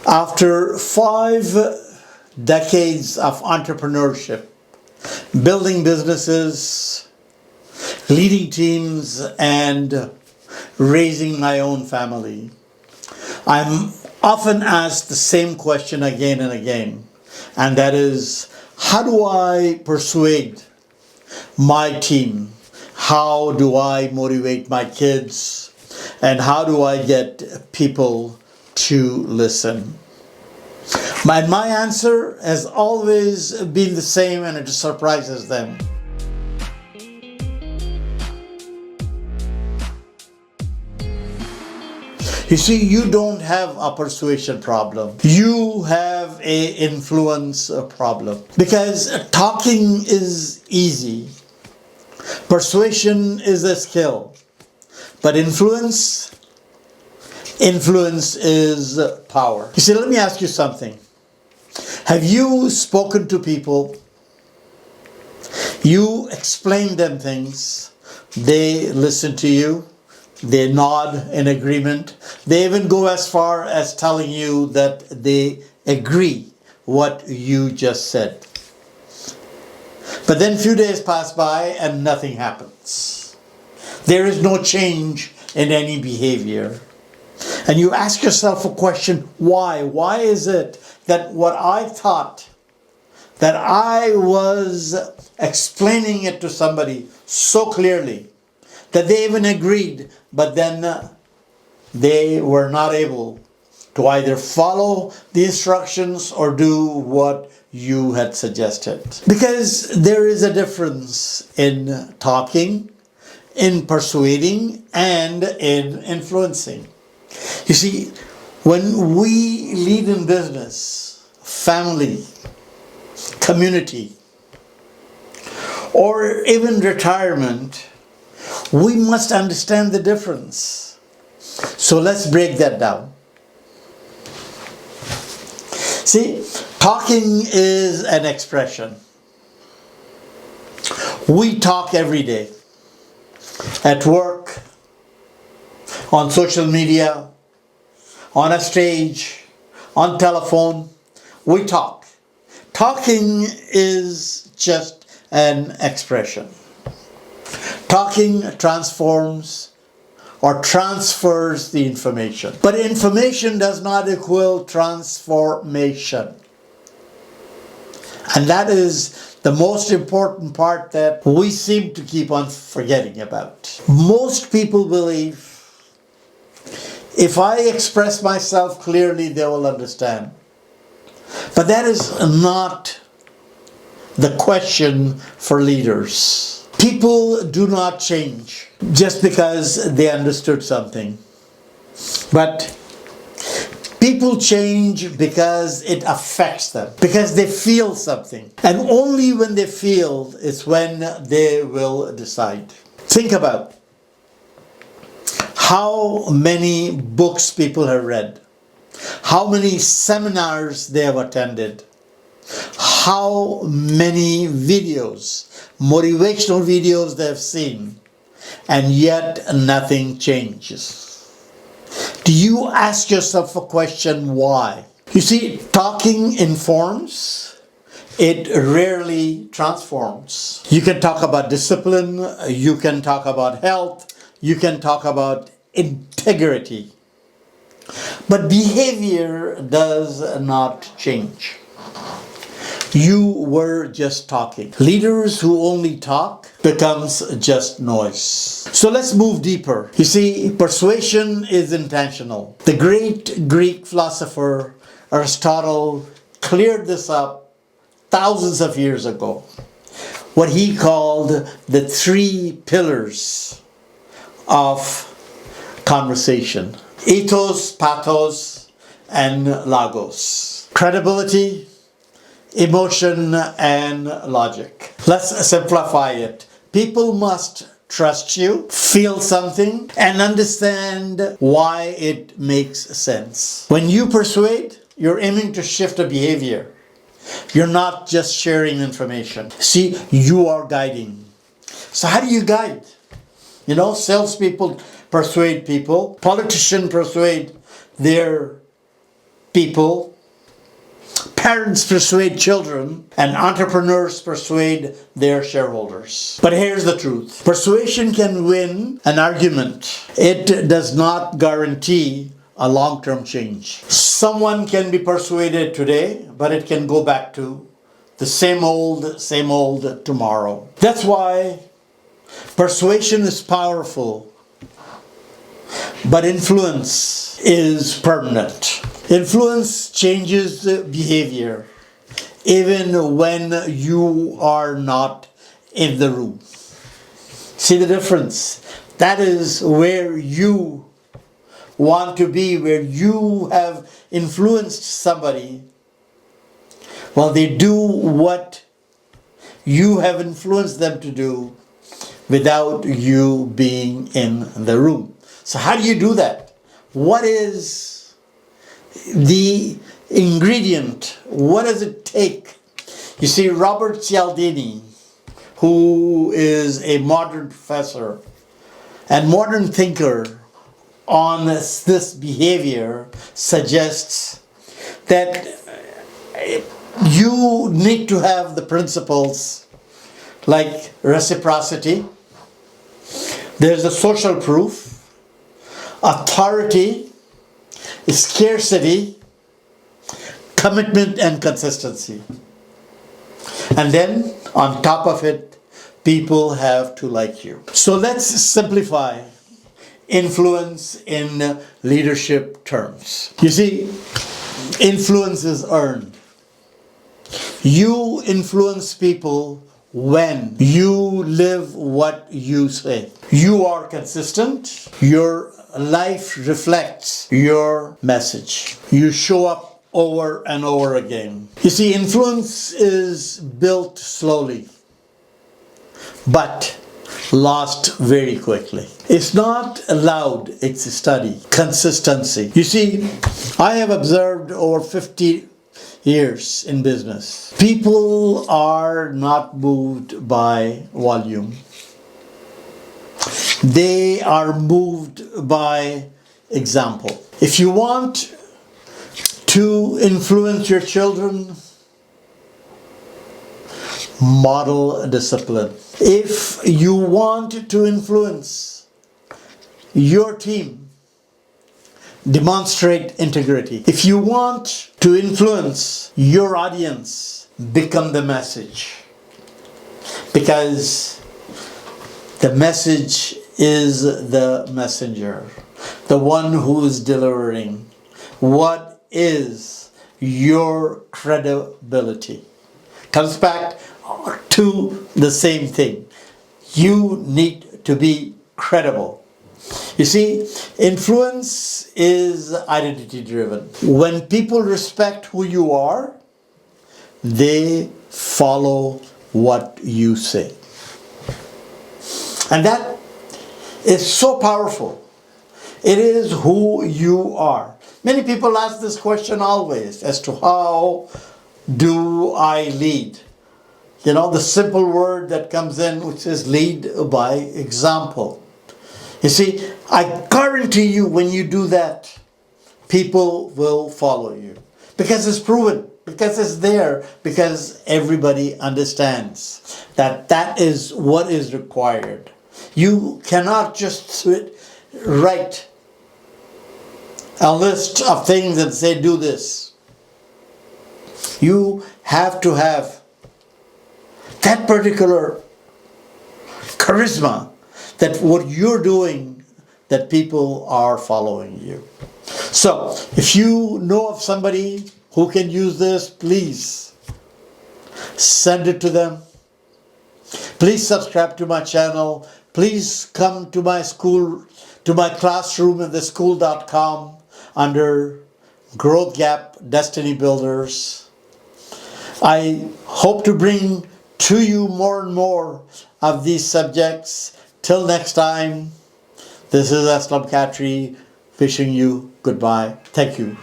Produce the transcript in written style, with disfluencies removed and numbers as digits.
After 5 decades of entrepreneurship, building businesses, leading teams, and raising my own family, I'm often asked the same question again and again, and that is, how do I persuade my team? How do I motivate my kids? And how do I get people to listen? My answer has always been the same, and it surprises them. You see, you don't have a persuasion problem. You have an influence problem. Because talking is easy. Persuasion is a skill. But influence is power. You see, let me ask you something. Have you spoken to people? You explain them things. They listen to you. They nod in agreement. They even go as far as telling you that they agree what you just said. But then a few days pass by and nothing happens. There is no change in any behavior. And you ask yourself a question, why? Why is it that what I thought, that I was explaining it to somebody so clearly, that they even agreed, but then they were not able to either follow the instructions or do what you had suggested? Because there is a difference in talking, in persuading, and in influencing. You see, when we lead in business, family, community, or even retirement, we must understand the difference. So let's break that down. See, talking is an expression. We talk every day. At work, on social media, on a stage, on telephone, we talk. Talking is just an expression. Talking transforms or transfers the information. But information does not equal transformation. And that is the most important part that we seem to keep on forgetting about. Most people believe if I express myself clearly, they will understand. But that is not the question for leaders. People do not change just because they understood something. But people change because it affects them, because they feel something. And only when they feel is when they will decide. Think about how many books people have read, how many seminars they have attended, how many videos, motivational videos they have seen, and yet nothing changes. Do you ask yourself a question, why? You see, talking informs, it rarely transforms. You can talk about discipline, you can talk about health, you can talk about integrity. But behavior does not change. You were just talking. Leaders who only talk becomes just noise. So let's move deeper. You see, persuasion is intentional. The great Greek philosopher Aristotle cleared this up thousands of years ago. What he called the 3 pillars of conversation: ethos, pathos, and logos. Credibility, emotion, and logic. Let's simplify it. People must trust you, feel something, and understand why it makes sense. When you persuade, you're aiming to shift a behavior. You're not just sharing information. See, you are guiding. So how do you guide? You know, salespeople persuade people. Politicians persuade their people, parents persuade children, and entrepreneurs persuade their shareholders. But here's the truth. Persuasion can win an argument. It does not guarantee a long-term change. Someone can be persuaded today, but it can go back to the same old tomorrow. That's why persuasion is powerful, but influence is permanent. Influence changes behavior even when you are not in the room. See the difference? That is where you want to be, where you have influenced somebody. Well, they do what you have influenced them to do without you being in the room. So how do you do that? What is the ingredient? What does it take? You see, Robert Cialdini, who is a modern professor and modern thinker on this behavior, suggests that you need to have the principles like reciprocity, there's a social proof, authority, scarcity, commitment, and consistency. And then on top of it, people have to like you. So let's simplify influence in leadership terms. You see, influence is earned. You influence people when you live what you say. You are consistent. Your life reflects your message. You show up over and over again. You see, influence is built slowly, but lost very quickly. It's not loud, it's a study. Consistency. You see, I have observed over 50 years in business. People are not moved by volume. They are moved by example. If you want to influence your children, model discipline. If you want to influence your team, demonstrate integrity. If you want to influence your audience, become the message. Because the message is the messenger, the one who is delivering. What is your credibility? Comes back to the same thing. You need to be credible. You see, influence is identity driven. When people respect who you are, they follow what you say. And that is so powerful. It is who you are. Many people ask this question always as to how do I lead? You know, the simple word that comes in which is lead by example. You see, I guarantee you when you do that, people will follow you. Because it's proven, because it's there, because everybody understands that that is what is required. You cannot just write a list of things and say, do this. You have to have that particular charisma, that what you're doing, that people are following you. So, if you know of somebody who can use this, please send it to them. Please subscribe to my channel. Please come to my school, to my classroom at theschool.com under Growth Gap Destiny Builders. I hope to bring to you more and more of these subjects. Till next time, this is Aslam Khatri wishing you goodbye. Thank you.